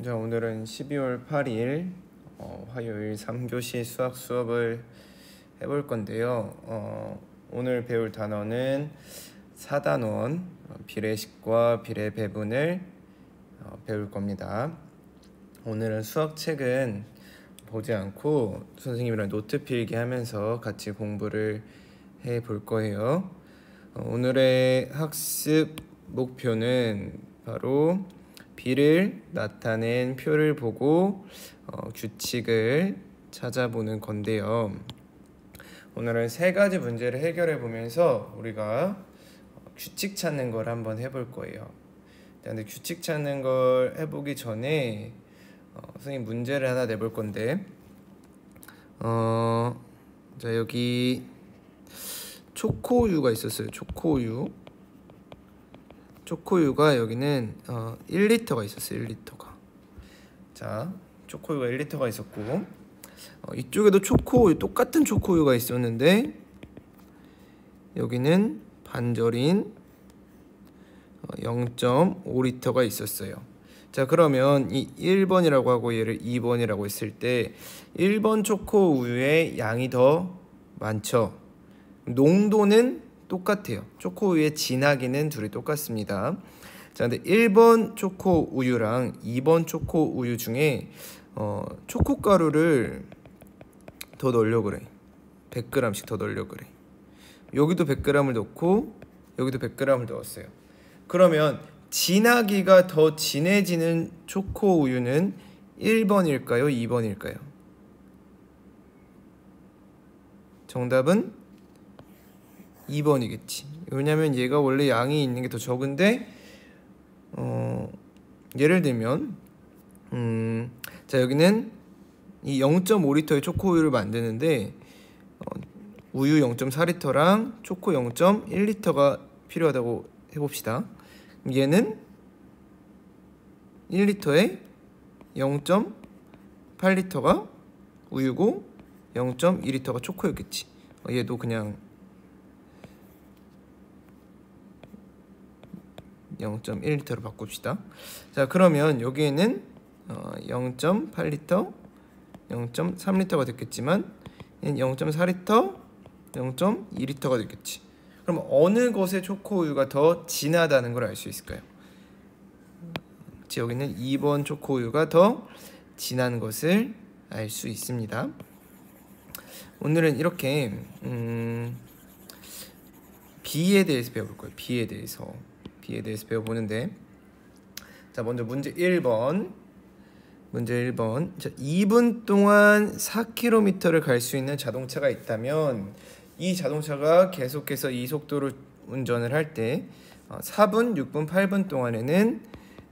자, 오늘은 12월 8일 화요일 3교시 수학 수업을 해볼 건데요. 오늘 배울 단어는 4단원 비례식과 비례배분을 배울 겁니다. 오늘은 수학책은 보지 않고 선생님이랑 노트 필기 하면서 같이 공부를 해 볼 거예요. 오늘의 학습 목표는 바로 비를 나타낸 표를 보고 규칙을 찾아보는 건데요. 오늘은 세 가지 문제를 해결해 보면서 우리가 규칙 찾는 걸 한번 해볼 거예요. 근데 규칙 찾는 걸 해보기 전에 선생님 문제를 하나 내볼 건데, 자, 여기 초코우유가 있었어요. 초코우유가 여기는 1리터가 있었어요. 1리터가. 자, 초코우유가 1리터가 있었고, 이쪽에도 초코우유, 똑같은 초코우유가 있었는데 여기는 반절인 0.5리터가 있었어요. 자, 그러면 이 1번이라고 하고 얘를 2번이라고 했을 때 1번 초코우유의 양이 더 많죠. 농도는 똑같아요. 초코우유의 진하기는 둘이 똑같습니다. 자, 근데 1번 초코우유랑 2번 초코우유 중에 초코가루를 더 넣으려고 그래. 100g씩 더 넣으려고 그래. 여기도 100g을 넣고 여기도 100g을 넣었어요. 그러면 진하기가 더 진해지는 초코우유는 1번일까요? 2번일까요? 정답은 2번이겠지. 왜냐면 얘가 원래 양이 있는 게 더 적은데 예를 들면 자, 여기는 이 0.5리터의 초코우유를 만드는데 우유 0.4리터랑 초코 0.1리터가 필요하다고 해봅시다. 얘는 1리터에 0.8리터가 우유고 0.2리터가 초코였겠지. 얘도 그냥 0.1리터로 바꿉시다. 자, 그러면 여기에는 0.8리터, 0.3리터가 됐겠지만 얘는 0.4리터, 0.2리터가 됐겠지. 그럼 어느 것의 초코우유가 더 진하다는 걸 알 수 있을까요? 여기는 2번 초코우유가 더 진한 것을 알 수 있습니다. 오늘은 이렇게 비에 대해서 배워볼 거예요. 비에 대해서 배워보는데, 자, 먼저 문제 1번. 자, 2분 동안 4km를 갈 수 있는 자동차가 있다면 이 자동차가 계속해서 이 속도로 운전을 할 때 4분, 6분, 8분 동안에는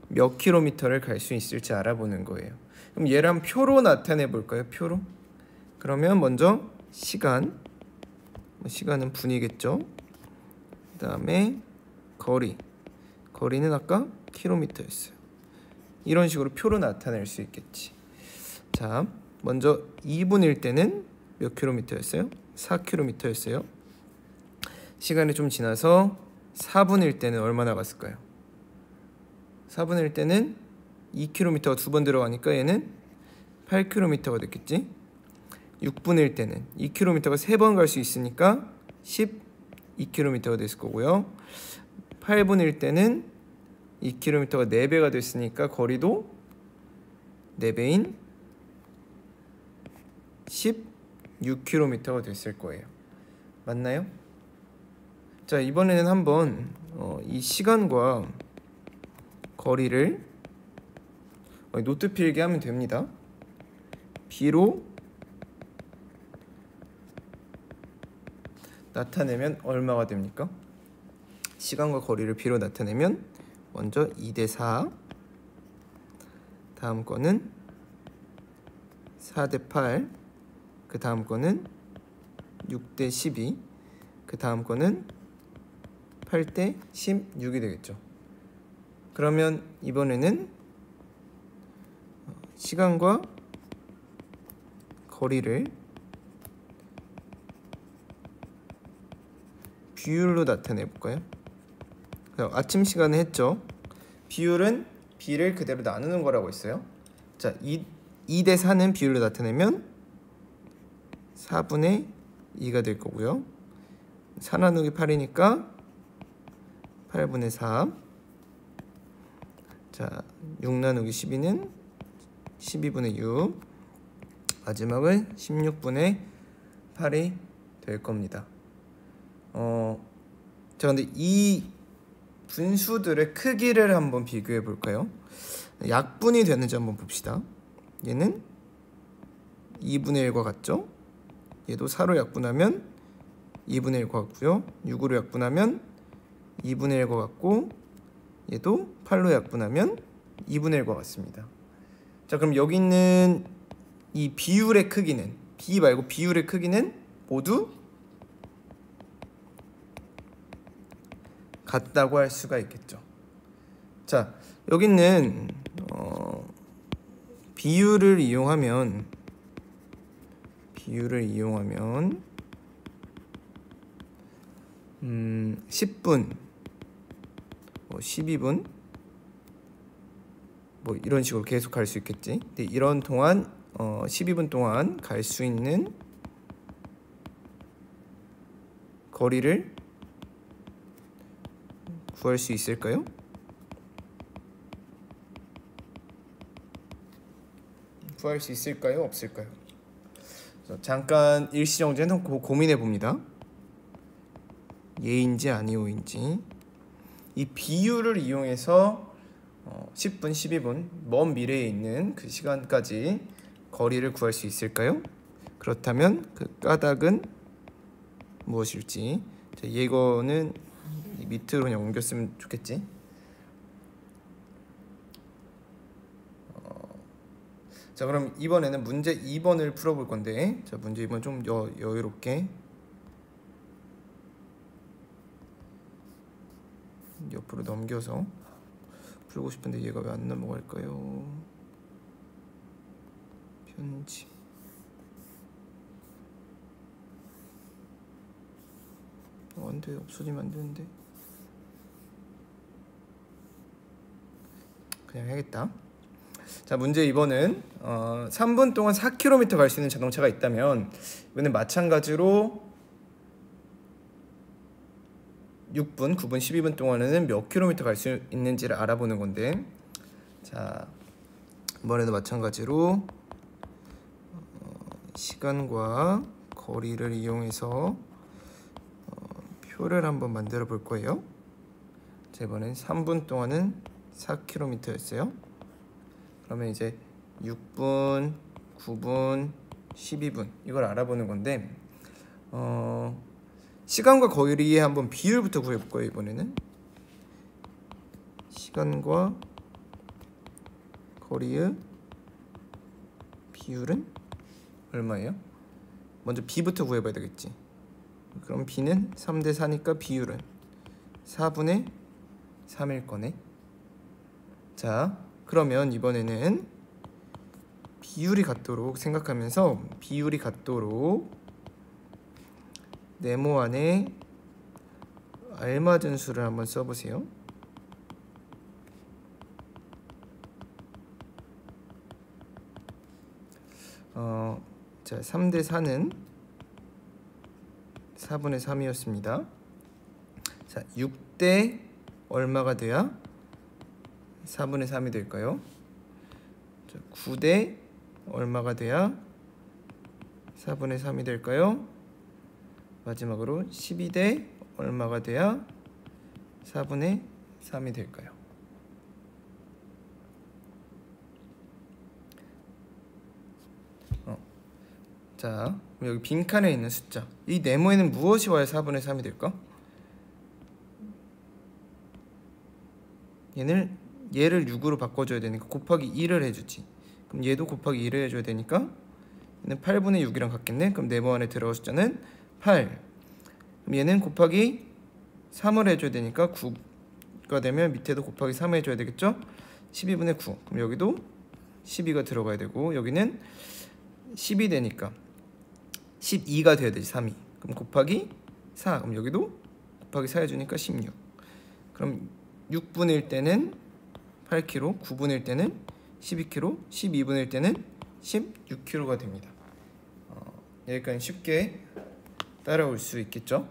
몇 킬로미터를 갈 수 있을지 알아보는 거예요. 그럼 얘를 한번 표로 나타내 볼까요? 표로. 그러면 먼저 시간은 분이겠죠. 그 다음에 거리는 아까 킬로미터였어요. 이런 식으로 표로 나타낼 수 있겠지. 자, 먼저 2분일 때는 몇 킬로미터였어요? 4킬로미터였어요. 시간이 좀 지나서 4분일 때는 얼마나 갔을까요? 4분일 때는 2킬로미터가 두 번 들어가니까 얘는 8킬로미터가 됐겠지. 6분일 때는 2킬로미터가 세 번 갈 수 있으니까 12킬로미터가 됐을 거고요. 8분일 때는 2km가 4배가 됐으니까 거리도 4배인 16km가 됐을 거예요. 맞나요? 자, 이번에는 한번 이 시간과 거리를 노트 필기 하면 됩니다. B로 나타내면 얼마가 됩니까? 시간과 거리를 B로 나타내면 먼저 2대4, 다음 거는 4대8, 그 다음 거는 6대12, 그 다음 거는 8대16이 되겠죠. 그러면 이번에는 시간과 거리를 비율로 나타내 볼까요? 아침 시간에 했죠. 비율은 B를 그대로 나누는 거라고 했어요. 자, 2대 4는 비율로 나타내면 4분의 2가 될 거고요. 4 나누기 8이니까 8분의 4. 자, 6 나누기 12는 12분의 6. 마지막은 16분의 8이 될 겁니다. 자, 근데 이 분수들의 크기를 한번 비교해 볼까요? 약분이 되는지 한번 봅시다. 얘는 2분의 1과 같죠? 얘도 4로 약분하면 2분의 1과 같고요. 6으로 약분하면 2분의 1과 같고, 얘도 8로 약분하면 2분의 1과 같습니다. 자, 그럼 여기 있는 이 비율의 크기는, 비 말고 비율의 크기는 모두 같다고 할 수가 있겠죠. 자, 여기 있는 비율을 이용하면 10분, 12분 이런 식으로 계속 갈 수 있겠지. 근데 이런 동안 12분 동안 갈 수 있는 거리를 구할 수 있을까요? 구할 수 있을까요? 없을까요? 잠깐 일시정지 해놓고 고민해 봅니다. 예인지 아니오인지. 이 비율을 이용해서 10분, 12분 먼 미래에 있는 그 시간까지 거리를 구할 수 있을까요? 그렇다면 그 까닭은 무엇일지. 자, 이거는 밑으로 그냥 옮겼으면 좋겠지. 자, 그럼 이번에는 문제 2번을 풀어볼 건데, 자, 문제 2번 좀 여유롭게 옆으로 넘겨서 풀고 싶은데 얘가 왜 안 넘어갈까요? 편집. 안 돼, 없어지면 안 되는데. 그냥 해야겠다. 자, 문제 2번은 3분 동안 4km 갈 수 있는 자동차가 있다면, 이번엔 마찬가지로 6분, 9분, 12분 동안에는 몇 킬로미터 갈 수 있는지를 알아보는 건데, 자, 이번에도 마찬가지로 시간과 거리를 이용해서 표를 한번 만들어 볼 거예요. 자, 이번엔 3분 동안은 4km였어요. 그러면 이제 6분, 9분, 12분 이걸 알아보는 건데, 시간과 거리의 한번 비율부터 구해볼 거예요. 이번에는 시간과 거리의 비율은 얼마예요? 먼저 b부터 구해봐야 되겠지. 그럼 b는 3대 4니까 비율은 4분의 3일 거네. 자, 그러면 이번에는 비율이 같도록 생각하면서 비율이 같도록 네모 안에 알맞은 수를 한번 써보세요. 자, 3대 4는 4분의 3이었습니다. 자, 6대 얼마가 돼야 4분의 3이 될까요? 자, 9대 얼마가 돼야 4분의 3이 될까요? 마지막으로 12대 얼마가 돼야 4분의 3이 될까요? 자, 여기 빈칸에 있는 숫자, 이 네모에는 무엇이 와야 4분의 3이 될까? 얘를 6으로 바꿔줘야 되니까 곱하기 2를 해주지. 그럼 얘도 곱하기 2를 해줘야 되니까 얘는 8분의 6이랑 같겠네. 그럼 네모 안에 들어갈 숫자는 8. 그럼 얘는 곱하기 3을 해줘야 되니까 9가 되면 밑에도 곱하기 3 해줘야 되겠죠? 12분의 9. 그럼 여기도 12가 들어가야 되고, 여기는 10이 되니까 12가 돼야 되지. 3이. 그럼 곱하기 4. 그럼 여기도 곱하기 4 해주니까 16. 그럼 6분의 1 때는 8kg, 9분의 1 때는 12km, 12분의 1 때는 16km가 됩니다. 여기까지 쉽게 따라올 수 있겠죠?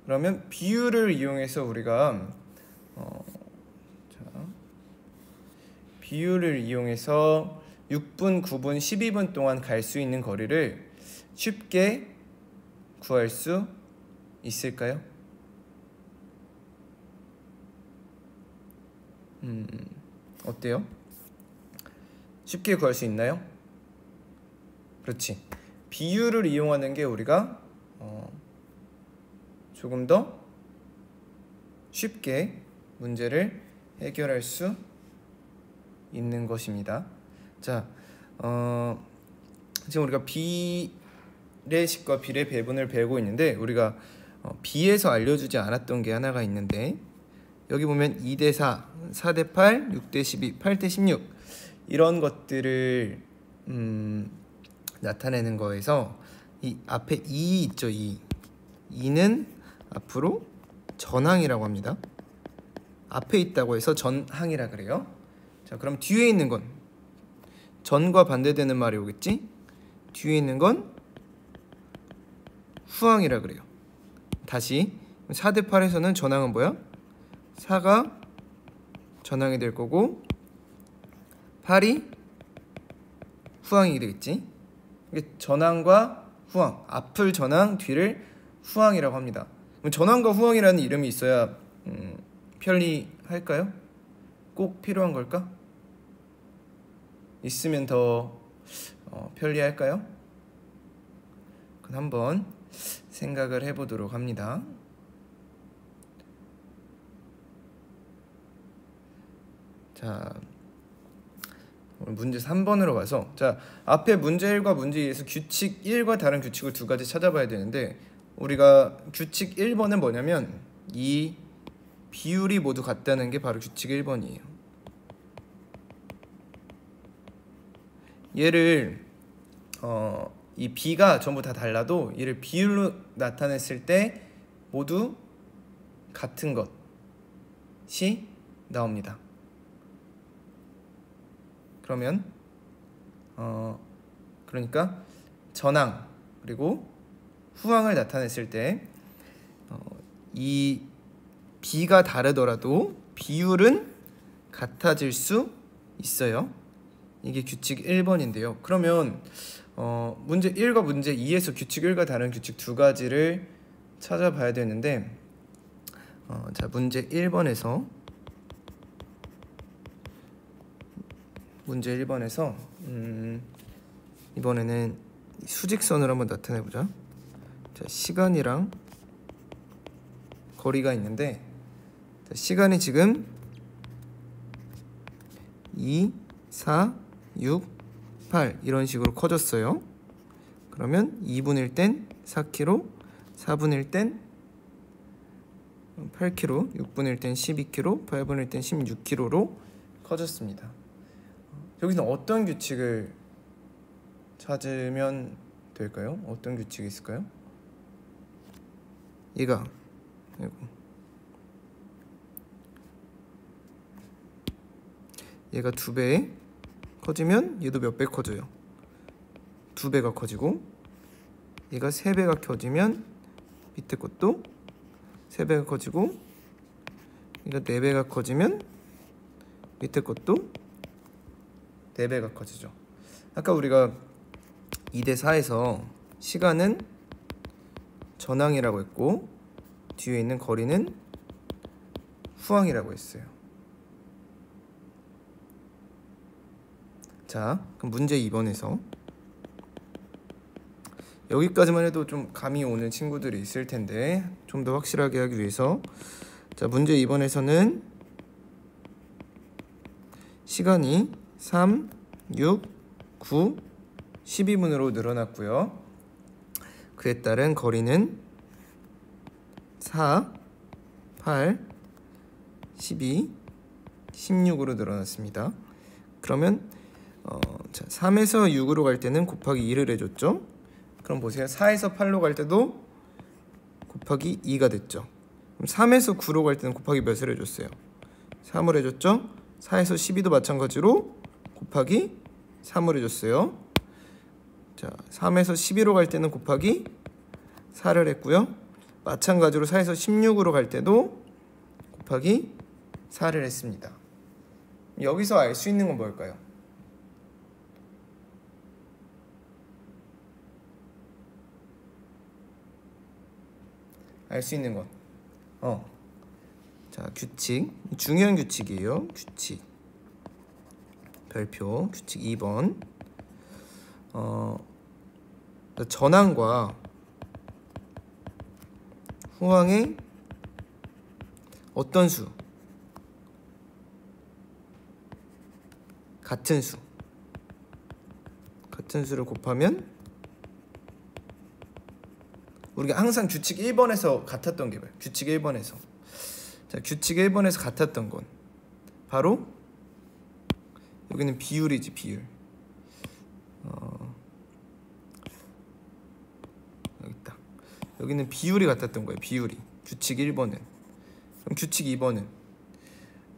그러면 비율을 이용해서 우리가 비율을 이용해서 6분, 9분, 12분 동안 갈 수 있는 거리를 쉽게 구할 수 있을까요? 어때요? 쉽게 구할 수 있나요? 그렇지. 비율을 이용하는 게 우리가 조금 더 쉽게 문제를 해결할 수 있는 것입니다. 자, 지금 우리가 비례식과 비례 배분을 배우고 있는데 우리가 비에서 알려주지 않았던 게 하나가 있는데 여기 보면 2대4, 4대8, 6대12, 8대16 이런 것들을 나타내는 거에서 이 앞에 2 있죠. 2는 앞으로 전항이라고 합니다. 앞에 있다고 해서 전항이라 그래요. 자, 그럼 뒤에 있는 건 전과 반대되는 말이 오겠지? 뒤에 있는 건 후항이라 그래요. 다시 4대8에서는 전항은 뭐야? 4가 전항이 될 거고 8이 후항이 되겠지? 이게 전항과 후항, 앞을 전항, 뒤를 후항이라고 합니다. 그럼 전항과 후항이라는 이름이 있어야 편리할까요? 꼭 필요한 걸까? 있으면 더 편리할까요? 그럼 한번 생각을 해보도록 합니다. 자, 문제 3번으로 가서 자, 앞에 문제 1과 문제 2에서 규칙 1과 다른 규칙을 두 가지 찾아봐야 되는데 우리가 규칙 1번은 뭐냐면 이 비율이 모두 같다는 게 바로 규칙 1번이에요. 얘를 이 B가 전부 다 달라도 얘를 비율로 나타냈을 때 모두 같은 것이 나옵니다. 그러면 그러니까 전항 그리고 후항을 나타냈을 때 이 B가 다르더라도 비율은 같아질 수 있어요. 이게 규칙 1번인데요. 그러면 문제 1과 문제 2에서 규칙 1과 다른 규칙 두 가지를 찾아봐야 되는데 자, 문제 1번에서 이번에는 수직선을 한번 나타내 보자. 자, 시간이랑 거리가 있는데 자, 시간이 지금 2, 4, 6, 8 이런 식으로 커졌어요. 그러면 2분일 땐 4km, 4분일 땐 8km, 6분일 땐 12km, 8분일 땐 16km로 커졌습니다. 여기서 어떤 규칙을 찾으면 될까요? 어떤 규칙이 있을까요? 얘가 얘가 2배 커지면 얘도 몇 배 커져요? 2배가 커지고 얘가 3배가 커지면 밑에 것도 3배가 커지고 얘가 4배가 커지면 밑에 것도 4배가 커지죠. 아까 우리가 2대4에서 시간은 전항이라고 했고 뒤에 있는 거리는 후항이라고 했어요. 자, 그럼 문제 2번에서 여기까지만 해도 좀 감이 오는 친구들이 있을 텐데 좀 더 확실하게 하기 위해서 자, 문제 2번에서는 시간이 3, 6, 9, 12분으로 늘어났고요. 그에 따른 거리는 4, 8, 12, 16으로 늘어났습니다. 그러면 자, 3에서 6으로 갈 때는 곱하기 2를 해줬죠. 그럼 보세요. 4에서 8로 갈 때도 곱하기 2가 됐죠. 그럼 3에서 9로 갈 때는 곱하기 몇을 해줬어요? 3을 해줬죠. 4에서 12도 마찬가지로 곱하기 3을 해줬어요. 자, 3에서 12로 갈 때는 곱하기 4를 했고요. 마찬가지로 4에서 16으로 갈 때도 곱하기 4를 했습니다. 여기서 알 수 있는 건 뭘까요? 알 수 있는 건 자, 규칙, 중요한 규칙이에요. 규칙 별표 규칙 2번. 전항과 후항의 어떤 수, 같은 수를 곱하면, 우리가 항상 규칙 1번에서 같았던 게 뭐예요? 규칙 1번에서. 자, 규칙 1번에서 같았던 건 바로 여기는 비율이지, 비율. 여기 있다. 여기는 비율이 같았던 거예요. 비율이. 규칙 1번은. 그럼 규칙 2번은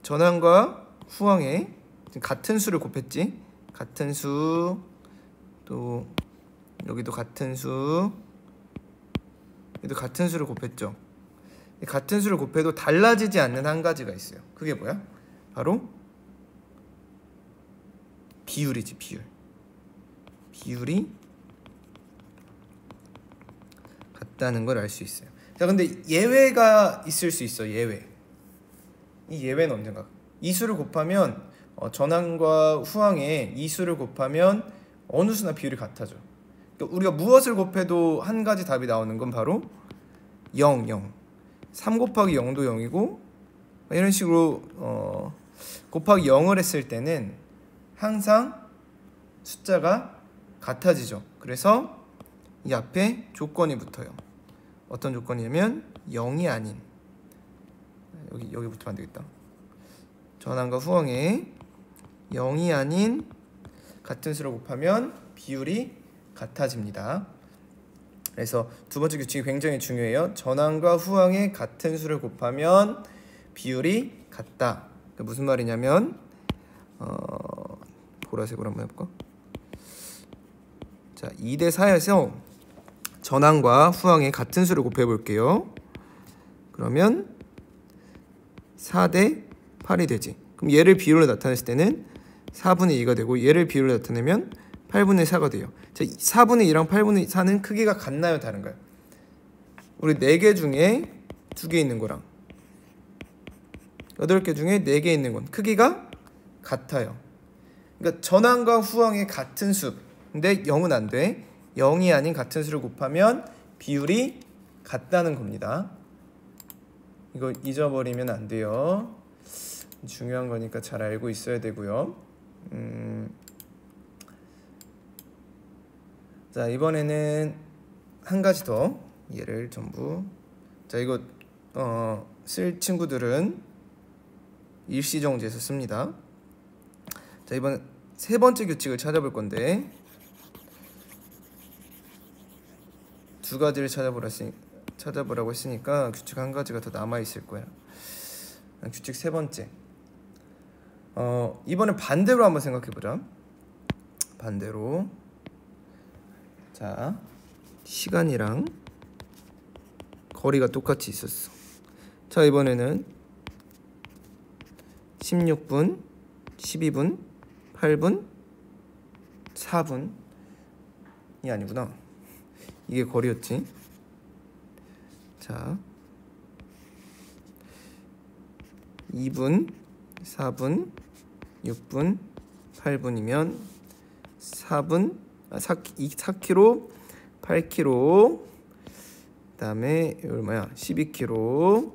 전항과 후항의 같은 수를 곱했지. 같은 수, 또 여기도 같은 수, 여기도 같은 수를 곱했죠. 같은 수를 곱해도 달라지지 않는 한 가지가 있어요. 그게 뭐야? 바로 비율이지, 비율. 비율이 같다는 걸 알 수 있어요. 자, 근데 예외가 있을 수 있어. 예외. 이 예외는 언젠가 이 수를 곱하면 전항과 후항의 이 수를 곱하면 어느 수나 비율이 같아져. 그러니까 우리가 무엇을 곱해도 한 가지 답이 나오는 건 바로 0, 0. 3 곱하기 0도 0이고 이런 식으로 곱하기 0을 했을 때는 항상 숫자가 같아지죠. 그래서 이 앞에 조건이 붙어요. 어떤 조건이냐면 0이 아닌, 여기 붙으면 안 되겠다. 전항과 후항의 0이 아닌 같은 수를 곱하면 비율이 같아집니다. 그래서 두 번째 규칙이 굉장히 중요해요. 전항과 후항의 같은 수를 곱하면 비율이 같다. 그게 무슨 말이냐면 보라색으로 한번 해볼까? 자, 2대 4에서 전항과 후항의 같은 수를 곱해볼게요. 그러면 4대 8이 되지. 그럼 얘를 비율로 나타냈을 때는 4분의 2가 되고, 얘를 비율로 나타내면 8분의 4가 돼요. 자, 4분의 2랑 8분의 4는 크기가 같나요, 다른가요? 우리 4개 중에 2개 있는 거랑 8개 중에 4개 있는 건 크기가 같아요. 그러니까 전항과 후항의 같은 수, 근데 0은 안 돼. 0이 아닌 같은 수를 곱하면 비율이 같다는 겁니다. 이거 잊어버리면 안 돼요. 중요한 거니까 잘 알고 있어야 되고요. 자, 이번에는 한 가지 더 얘를 전부, 자, 이거 쓸 친구들은 일시정지에서 씁니다. 자, 이번 세 번째 규칙을 찾아볼 건데, 두 가지를 찾아보라고 했으니까 규칙 한 가지가 더 남아 있을 거야. 규칙 세 번째. 이번엔 반대로 한번 생각해 보자. 반대로. 자, 시간이랑 거리가 똑같이 있었어. 자, 이번에는 16분, 12분, 8분, 4분이 아니구나. 이게 거리였지. 자, 2분, 4분, 6분, 8분이면 4km, 8km, 그다음에 얼마야? 12km,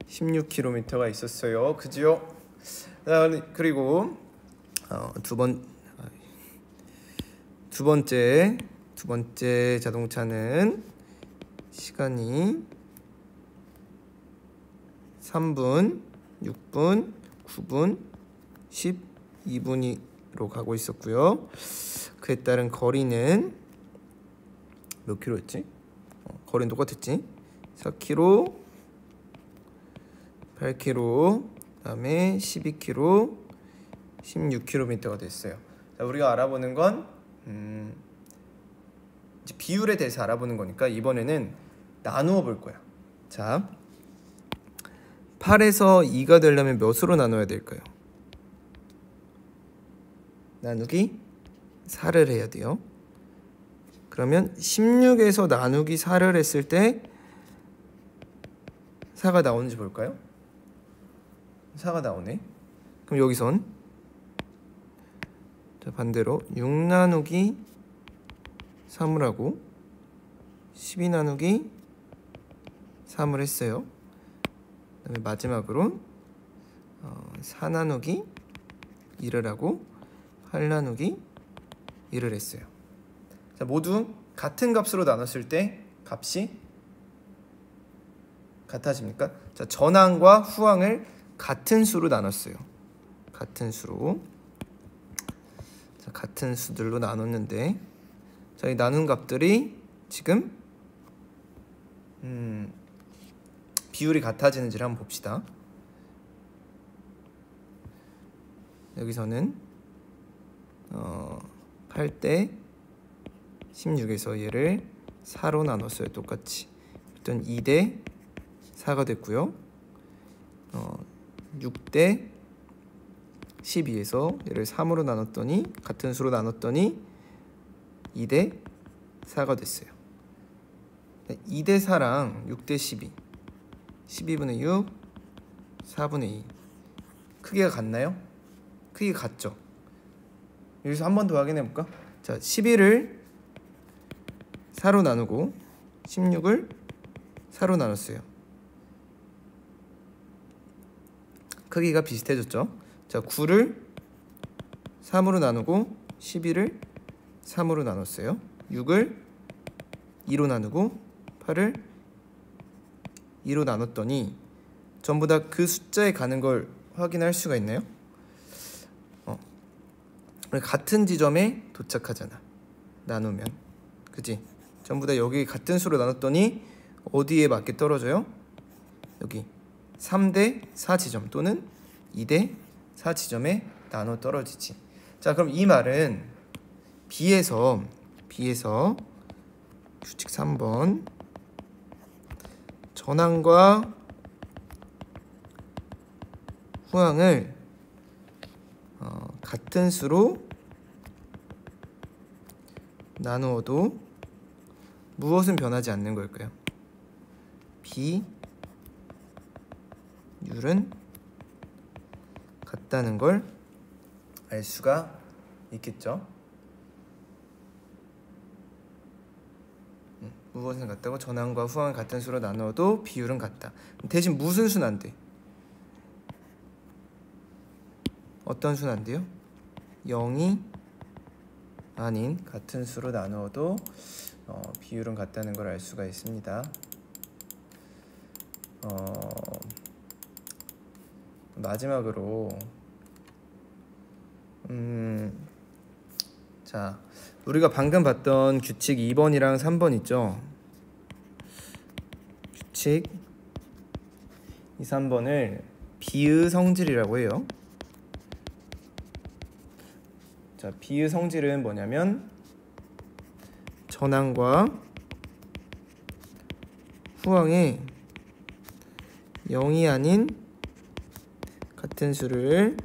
16km가 있었어요. 그죠? 그리고 두 번째 자동차는 시간이 3분, 6분, 9분, 12분으로 가고 있었고요. 그에 따른 거리는 몇 킬로였지? 거리는 똑같았지? 4km, 8km, 그다음에 12km, 16km가 됐어요. 자, 우리가 알아보는 건 이제 비율에 대해서 알아보는 거니까 이번에는 나누어 볼 거야. 자, 8에서 2가 되려면 몇으로 나눠야 될까요? 나누기 4를 해야 돼요. 그러면 16에서 나누기 4를 했을 때 4가 나오는지 볼까요? 4가 나오네. 그럼 여기선 자, 반대로 6 나누기 3을 하고 12 나누기 3을 했어요. 그 다음에 마지막으로 4 나누기 2를 하고 8 나누기 1을 했어요. 자, 모두 같은 값으로 나눴을 때 값이 같아집니까? 자, 전항과 후항을 같은 수로 나눴어요. 같은 수로. 자, 같은 수들로 나눴는데, 자, 이 나눈 값들이 지금 비율이 같아지는지를 한번 봅시다. 여기서는 8대 16에서 얘를 4로 나눴어요. 똑같이. 일단 2대 4가 됐고요. 6대 12에서 얘를 3으로 나눴더니 같은 수로 나눴더니 2대 4가 됐어요. 2대 4랑 6대 12 12분의 6 4분의 2 크기가 같나요? 크기가 같죠? 여기서 한 번 더 확인해 볼까? 자, 11을 4로 나누고 16을 4로 나눴어요. 크기가 비슷해졌죠? 자, 9를 3으로 나누고 11을 3으로 나눴어요. 6을 2로 나누고 8을 2로 나눴더니 전부 다 그 숫자에 가는 걸 확인할 수가 있나요? 같은 지점에 도착하잖아. 나누면. 그지? 전부 다 여기 같은 수로 나눴더니 어디에 맞게 떨어져요? 여기 3대 4 지점 또는 2대 4 지점에 나눠 떨어지지. 자, 그럼 이 말은 B에서 규칙 3번 전항과 후항을 같은 수로 나누어도 무엇은 변하지 않는 걸까요? 비율은 같다는 걸 알 수가 있겠죠. 무엇은 같다고? 전항과 후항을 같은 수로 나누어도 비율은 같다. 대신 무슨 수는 안 돼? 어떤 수는 안 돼요? 0이 아닌 같은 수로 나누어도 비율은 같다는 걸 알 수가 있습니다. 마지막으로 자, 우리가 방금 봤던 규칙 2번이랑 3번 있죠? 규칙 2, 3번을 비의 성질이라고 해요. 자, 비의 성질은 뭐냐면 전항과 후항에 0이 아닌 같은 수를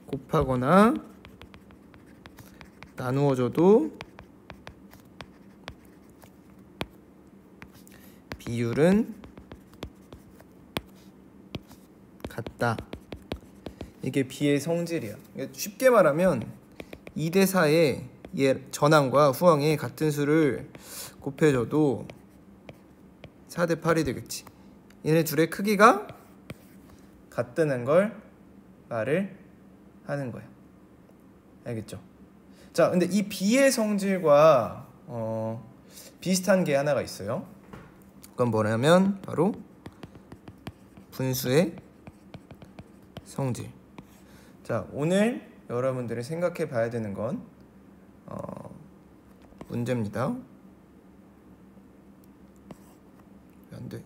곱하거나 나누어줘도 비율은 같다. 이게 비의 성질이야. 쉽게 말하면 2대 4에 얘 전항과 후항에 같은 수를 곱해줘도 4대 8이 되겠지. 얘네 둘의 크기가 같다는 걸 말을 하는 거야. 알겠죠? 자, 근데 이 비의 성질과 비슷한 게 하나가 있어요. 그건 뭐냐면 바로 분수의 성질. 자, 오늘 여러분들이 생각해 봐야 되는 건 문제입니다. 안 돼.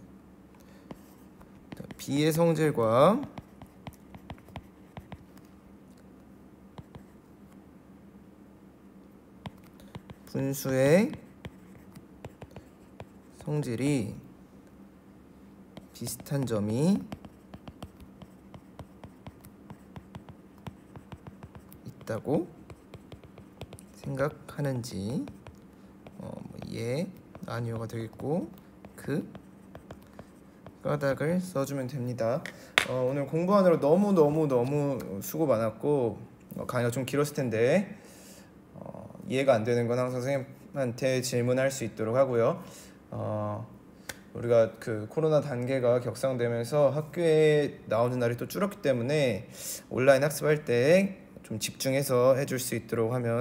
자, 비의 성질과 분수의 성질이 비슷한 점이 있다고 생각하는지 예, 아니요가 되겠고 그 까닭을 써주면 됩니다. 오늘 공부하느라 너무 수고 많았고 강의가 좀 길었을 텐데 이해가 안 되는 건 항상 선생님한테 질문할 수 있도록 하고요. 우리가 그 코로나 단계가 격상되면서 학교에 나오는 날이 또 줄었기 때문에 온라인 학습할 때 좀 집중해서 해줄 수 있도록 하면